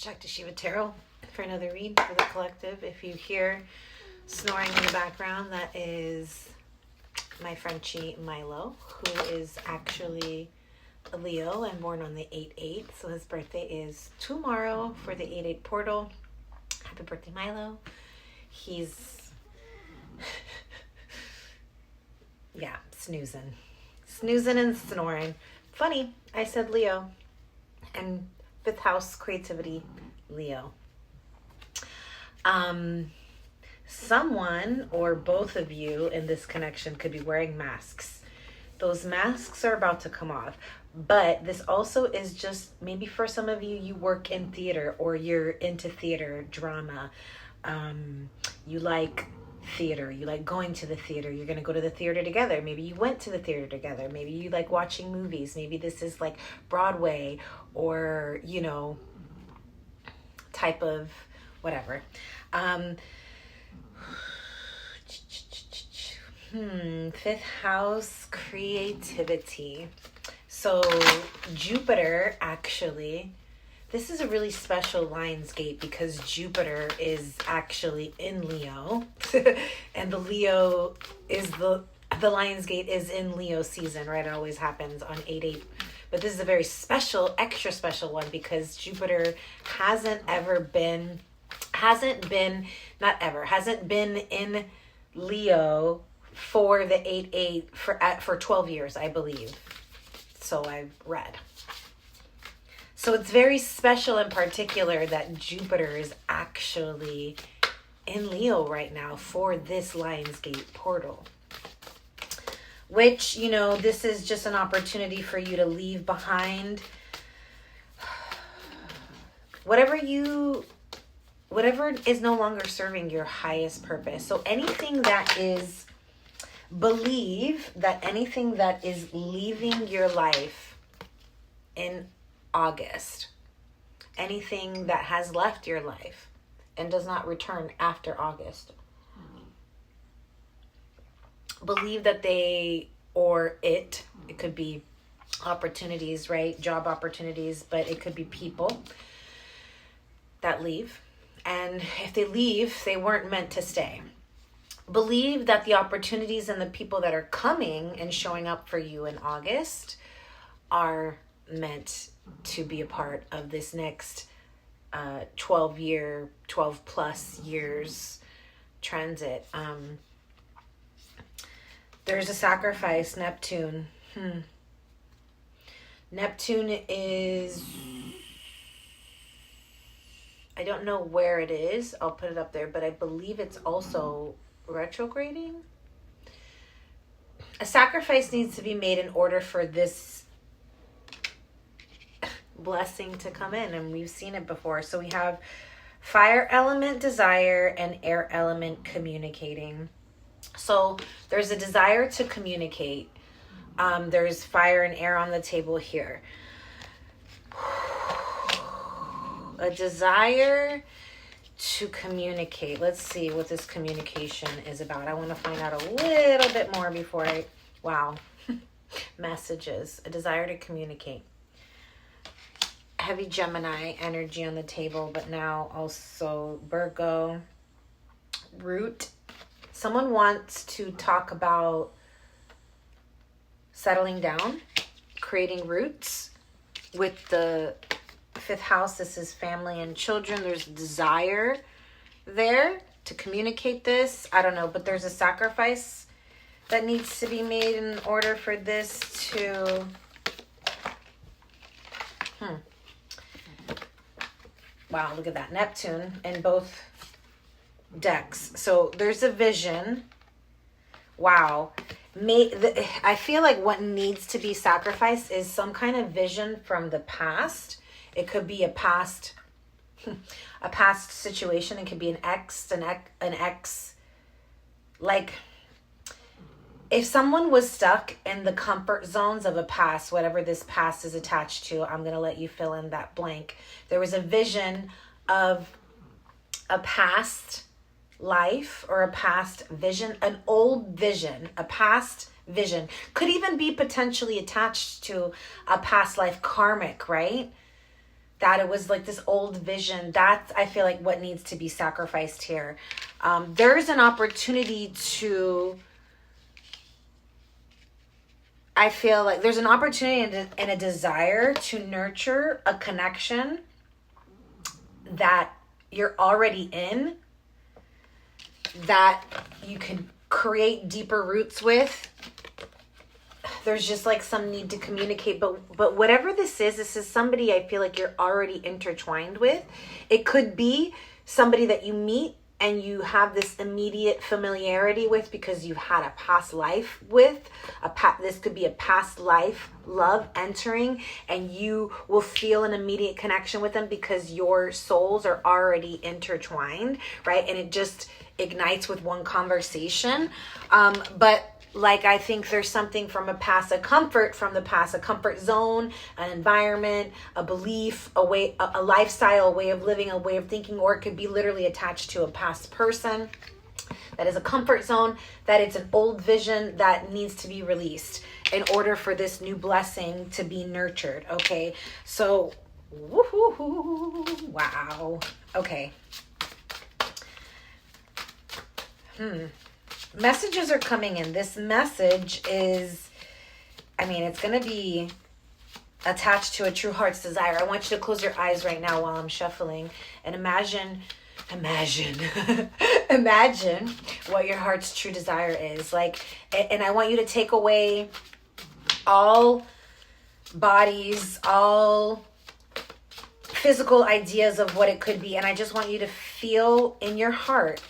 Check to Shiva Tarot for another read for the collective. If you hear snoring in the background, that is my Frenchie Milo, who is actually a Leo and born on the 8/8. So his birthday is tomorrow for the 8/8 portal. Happy birthday, Milo. He's, yeah, snoozing and snoring. Funny, I said Leo. And 5th house creativity, Leo. Someone or both of you in this connection could be wearing masks. Those masks are about to come off. But this also is just, maybe for some of you, you work in theater or you're into theater, drama. You like theater. You like going to the theater. You're going to go to the theater together. Maybe you went to the theater together. Maybe you like watching movies. Maybe this is like Broadway or, you know, type of whatever. 5th house, creativity. So Jupiter, actually, this is a really special Lionsgate because Jupiter is actually in Leo. And the Leo is the Lionsgate is in Leo season, right? It always happens on 8/8. But this is a very special, extra special one because Jupiter hasn't been in Leo for the 8/8 for 12 years, I believe. So I've read. So it's very special in particular that Jupiter is actually in Leo right now for this Lionsgate portal. Which, you know, this is just an opportunity for you to leave behind whatever is no longer serving your highest purpose. So anything that is, believe that anything that is leaving your life in August, anything that has left your life and does not return after August, believe that it could be opportunities, right? Job opportunities, but it could be people that leave. And if they leave, they weren't meant to stay. Believe that the opportunities and the people that are coming and showing up for you in August are meant to be a part of this next 12 plus years transit. There's a sacrifice, Neptune. Neptune is, I don't know where it is. I'll put it up there, but I believe it's also retrograding. A sacrifice needs to be made in order for this blessing to come in, and we've seen it before. So we have fire element, desire, and air element, communicating. So there's a desire to communicate. There's fire and air on the table here. A desire to communicate. Let's see what this communication is about. I want to find out a little bit more before wow. Messages. A desire to communicate. Heavy Gemini energy on the table, but now also Virgo. Root. Someone wants to talk about settling down, creating roots with the 5th house. This is family and children. There's desire there to communicate this. I don't know, but there's a sacrifice that needs to be made in order for this to... Wow, look at that. Neptune in both decks. So there's a vision. Wow. I feel like what needs to be sacrificed is some kind of vision from the past. It could be a past situation. It could be an ex. Like, if someone was stuck in the comfort zones of a past, whatever this past is attached to, I'm going to let you fill in that blank. There was a vision of a past life or a past vision, an old vision, a past vision. Could even be potentially attached to a past life karmic, right? that it was like this old vision. That's, I feel like, what needs to be sacrificed here. There's an opportunity to, I feel like there's an opportunity and a desire to nurture a connection that you're already in, that you can create deeper roots with. There's just like some need to communicate, but whatever this is somebody I feel like you're already intertwined with. It could be somebody that you meet and you have this immediate familiarity with because you've had a past life with. This could be a past life love entering, and you will feel an immediate connection with them because your souls are already intertwined, right? And it just ignites with one conversation. But like, I think there's something from a past, a comfort from the past, a comfort zone, an environment, a belief, a way, a lifestyle, a way of living, a way of thinking, or it could be literally attached to a past person that is a comfort zone, that it's an old vision that needs to be released in order for this new blessing to be nurtured. Okay. So, woohoo, wow. Okay. Messages are coming in. This message is, I mean, it's going to be attached to a true heart's desire. I want you to close your eyes right now while I'm shuffling and imagine what your heart's true desire is. Like, and I want you to take away all bodies, all physical ideas of what it could be. And I just want you to feel in your heart.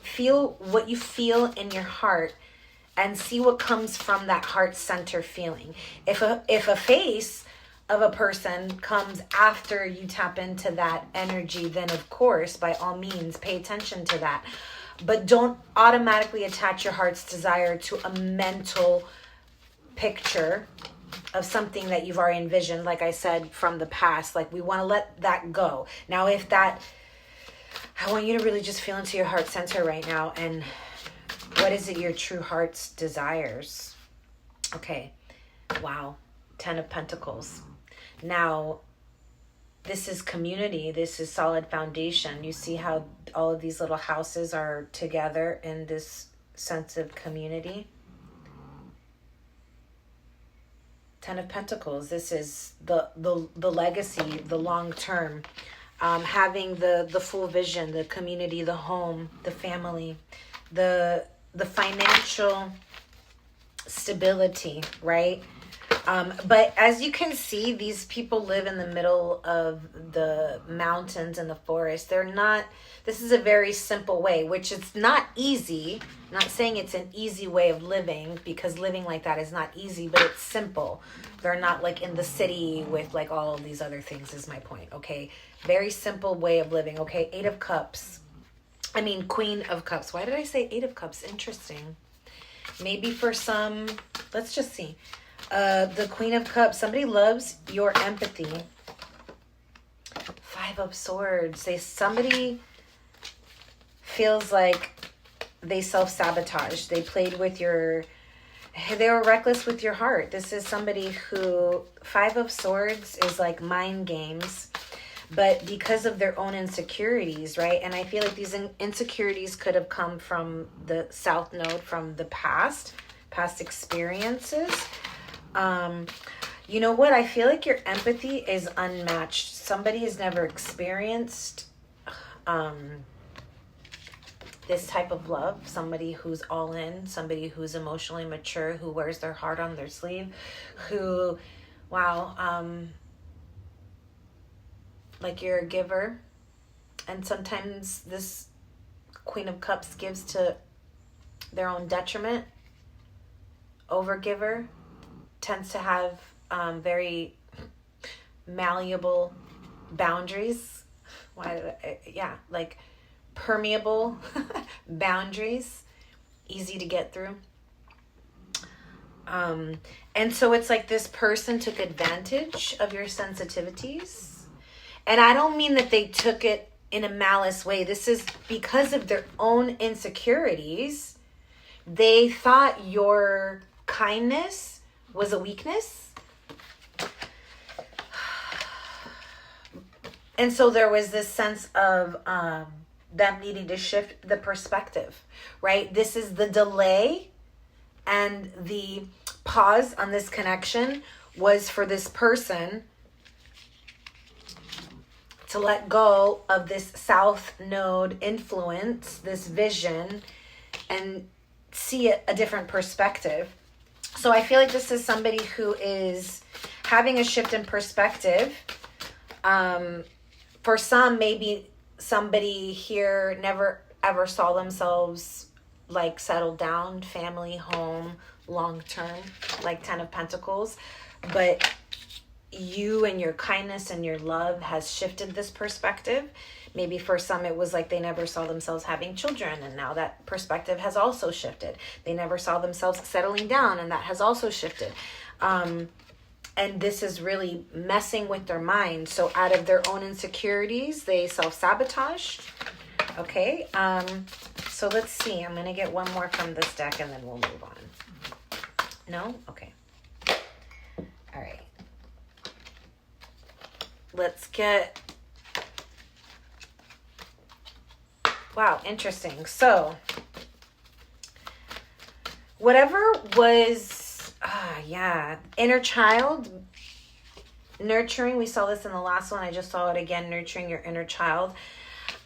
Feel what you feel in your heart and see what comes from that heart center feeling. If a face of a person comes after you tap into that energy, then of course, by all means, pay attention to that. But don't automatically attach your heart's desire to a mental picture of something that you've already envisioned, like I said, from the past. Like, we want to let that go. Now, I want you to really just feel into your heart center right now. And what is it your true heart's desires? Okay. Wow. 10 of Pentacles. Now, this is community. This is solid foundation. You see how all of these little houses are together in this sense of community? 10 of Pentacles. This is the legacy, the long term. Having the full vision, the community, the home, the family, the financial stability, right? But as you can see, these people live in the middle of the mountains and the forest. This is a very simple way, which it's not easy. I'm not saying it's an easy way of living, because living like that is not easy, but it's simple. They're not like in the city with like all of these other things, is my point. Okay. Very simple way of living. Okay. Queen of Cups. Why did I say 8 of Cups? Interesting. Maybe for some, let's just see. The Queen of Cups. Somebody loves your empathy. 5 of Swords. Somebody feels like they self-sabotage. They were reckless with your heart. This is somebody who, 5 of Swords is like mind games, but because of their own insecurities, right? And I feel like these insecurities could have come from the South Node, from the past experiences. You know what? I feel like your empathy is unmatched. Somebody has never experienced this type of love. Somebody who's all in, somebody who's emotionally mature, who wears their heart on their sleeve, who, like, you're a giver. And sometimes this Queen of Cups gives to their own detriment. Overgiver tends to have very malleable boundaries. Like permeable boundaries, easy to get through. And so it's like this person took advantage of your sensitivities. And I don't mean that they took it in a malice way. This is because of their own insecurities. They thought your kindness was a weakness. And so there was this sense of them needing to shift the perspective, right? This is the delay and the pause on this connection was for this person to let go of this South Node influence, this vision, and see a different perspective. So I feel like this is somebody who is having a shift in perspective. For some, maybe somebody here never ever saw themselves like settled down, family, home, long term, like 10 of Pentacles. But you and your kindness and your love has shifted this perspective. Maybe for some it was like they never saw themselves having children, and now that perspective has also shifted. They never saw themselves settling down, and that has also shifted. And this is really messing with their mind. So out of their own insecurities, they self-sabotaged. Okay, so let's see. I'm going to get one more from this deck and then we'll move on. No? Okay. All right. Let's get... Wow, interesting. So, whatever was... inner child, nurturing. We saw this in the last one. I just saw it again, nurturing your inner child.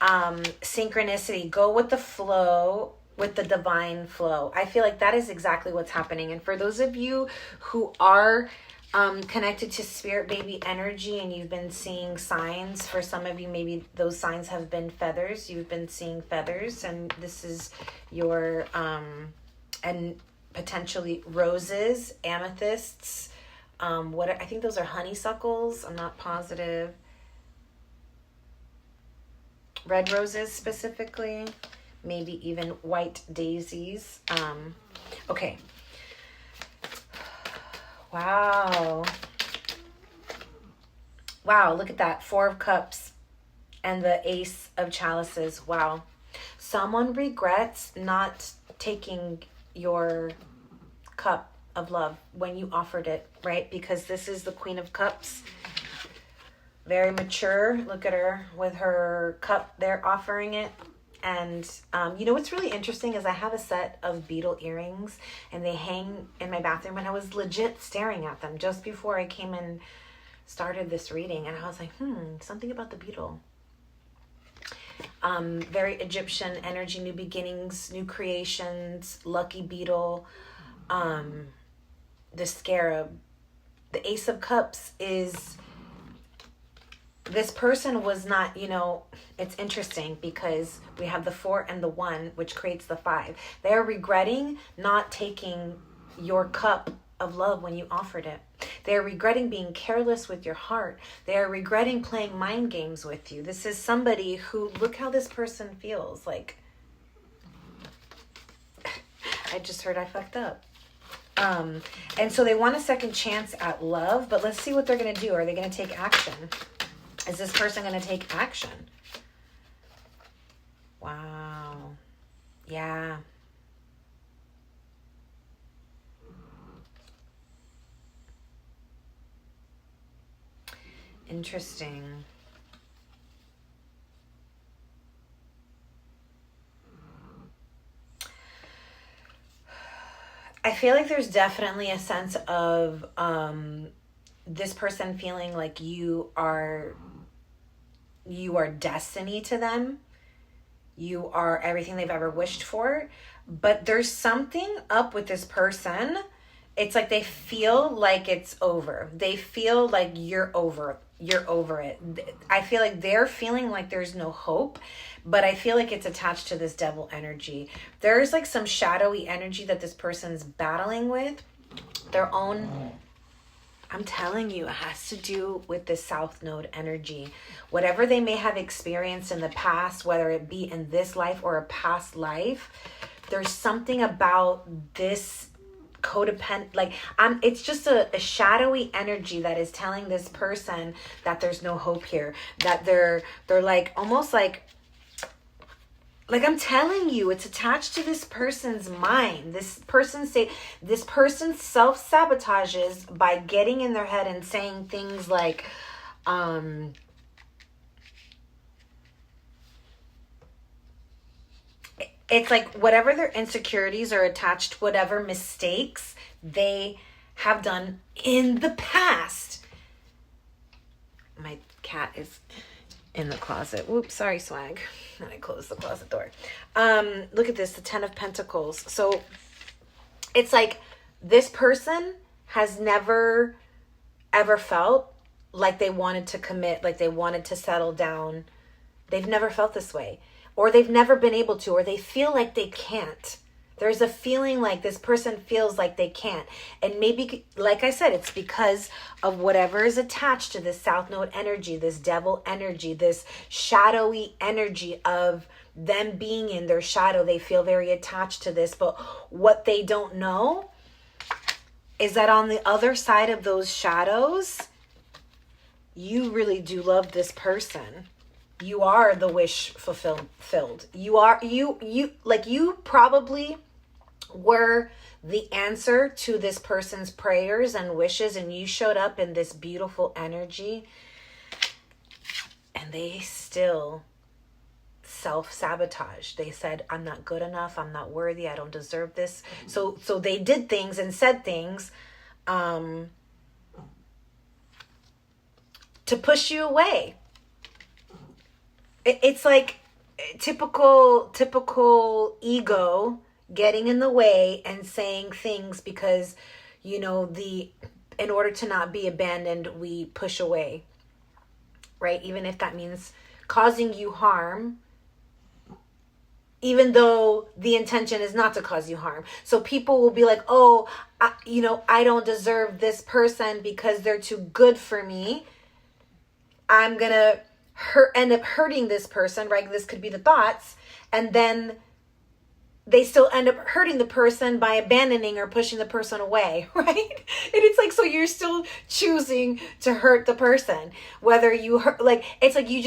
Synchronicity, go with the flow, with the divine flow. I feel like that is exactly what's happening. And for those of you who are connected to spirit baby energy and you've been seeing signs, for some of you maybe those signs have been feathers. You've been seeing feathers, and this is your and potentially roses, amethysts, I think those are honeysuckles. I'm not positive. Red roses specifically, maybe even white daisies. Okay. Wow. Wow, look at that. 4 of Cups and the Ace of Chalices. Wow. Someone regrets not taking your cup of love when you offered it, right? Because this is the Queen of Cups. Very mature. Look at her with her cup there offering it. And you know what's really interesting is I have a set of beetle earrings and they hang in my bathroom, and I was legit staring at them just before I came and started this reading, and I was like, something about the beetle. Very Egyptian energy, new beginnings, new creations, lucky beetle, the scarab. The Ace of Cups is, this person was not, it's interesting because we have the 4 and the 1, which creates the 5. They're regretting not taking your cup of love when you offered it. They're regretting being careless with your heart. They're regretting playing mind games with you. This is somebody who, look how this person feels. Like, I just heard I fucked up. And so they want a second chance at love, but let's see what they're going to do. Are they going to take action? Is this person going to take action? Wow. Yeah. Interesting. I feel like there's definitely a sense of this person feeling like you are destiny to them. You are everything they've ever wished for. But there's something up with this person. It's like they feel like it's over. They feel like you're over it. I feel like they're feeling like there's no hope, but I feel like it's attached to this devil energy. There's like some shadowy energy that this person's battling with. Their own, I'm telling you, it has to do with the South Node energy. Whatever they may have experienced in the past, whether it be in this life or a past life, there's something about this codependent, like it's just a shadowy energy that is telling this person that there's no hope here, that they're like almost like I'm telling you, it's attached to this person's mind. This person self-sabotages by getting in their head and saying things like It's like whatever their insecurities are attached, whatever mistakes they have done in the past. My cat is in the closet. Whoops, sorry, swag. And I closed the closet door. Look at this, the 10 of Pentacles. So it's like this person has never ever felt like they wanted to commit, like they wanted to settle down. They've never felt this way, or they've never been able to, or they feel like they can't. There's a feeling like this person feels like they can't. And maybe, like I said, it's because of whatever is attached to this South Node energy, this devil energy, this shadowy energy of them being in their shadow. They feel very attached to this. But what they don't know is that on the other side of those shadows, you really do love this person. You are the wish fulfilled. You probably were the answer to this person's prayers and wishes, and you showed up in this beautiful energy, and they still self-sabotage. They said, I'm not good enough, I'm not worthy, I don't deserve this. So they did things and said things to push you away. It's like typical ego getting in the way and saying things because, you know, in order to not be abandoned, we push away, right? Even if that means causing you harm, even though the intention is not to cause you harm. So people will be like, oh, I don't deserve this person because they're too good for me. I'm going to end up hurting this person, right? This could be the thoughts. And then they still end up hurting the person by abandoning or pushing the person away, right? And it's like, so you're still choosing to hurt the person. Whether you hurt, like, it's like you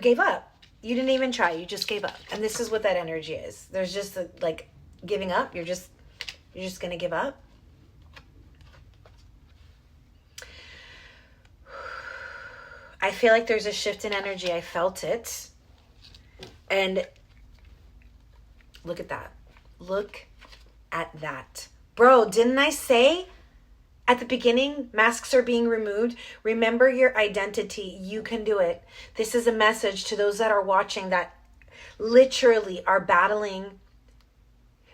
gave up. You didn't even try. You just gave up. And this is what that energy is. There's just like giving up. You're just going to give up. I feel like there's a shift in energy. I felt it. And look at that. Look at that. Bro, didn't I say at the beginning, masks are being removed? Remember your identity. You can do it. This is a message to those that are watching that literally are battling.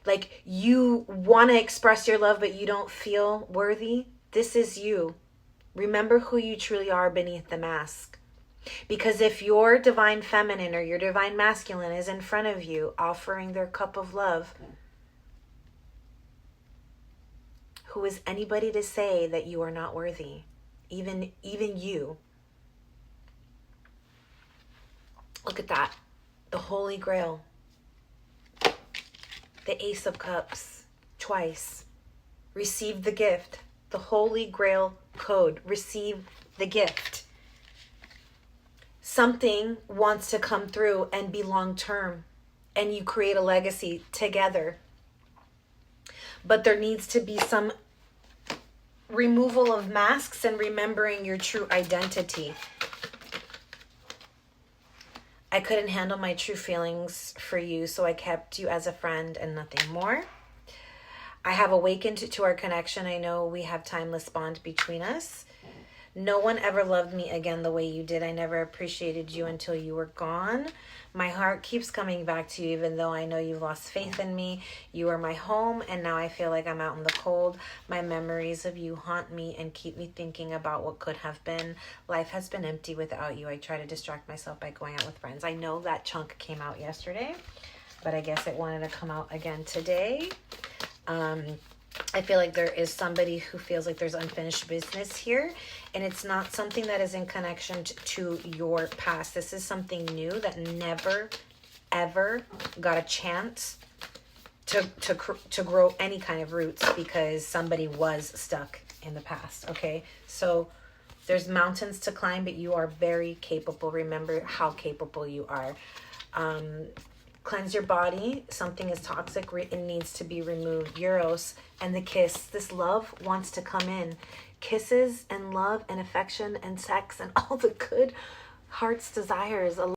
Like, you want to express your love, but you don't feel worthy. This is you. Remember who you truly are beneath the mask. Because if your divine feminine or your divine masculine is in front of you offering their cup of love, who is anybody to say that you are not worthy? Even you. Look at that. The Holy Grail. The Ace of Cups. Twice. Receive the gift. The Holy Grail code. Receive the gift. Something wants to come through and be long-term, and you create a legacy together. But there needs to be some removal of masks and remembering your true identity. I couldn't handle my true feelings for you, so I kept you as a friend and nothing more. I have awakened to our connection. I know we have timeless bond between us. No one ever loved me again the way you did. I never appreciated you until you were gone. My heart keeps coming back to you, even though I know you lost faith in me. You are my home, and now I feel like I'm out in the cold. My memories of you haunt me and keep me thinking about what could have been. Life has been empty without you. I try to distract myself by going out with friends. I know that chunk came out yesterday, but I guess it wanted to come out again today. I feel like there is somebody who feels like there's unfinished business here, and it's not something that is in connection to your past. This is something new that never, ever got a chance to grow any kind of roots because somebody was stuck in the past, okay? So there's mountains to climb, but you are very capable. Remember how capable you are. Cleanse your body. Something is toxic. It needs to be removed. Eros and the kiss. This love wants to come in. Kisses and love and affection and sex and all the good heart's desires.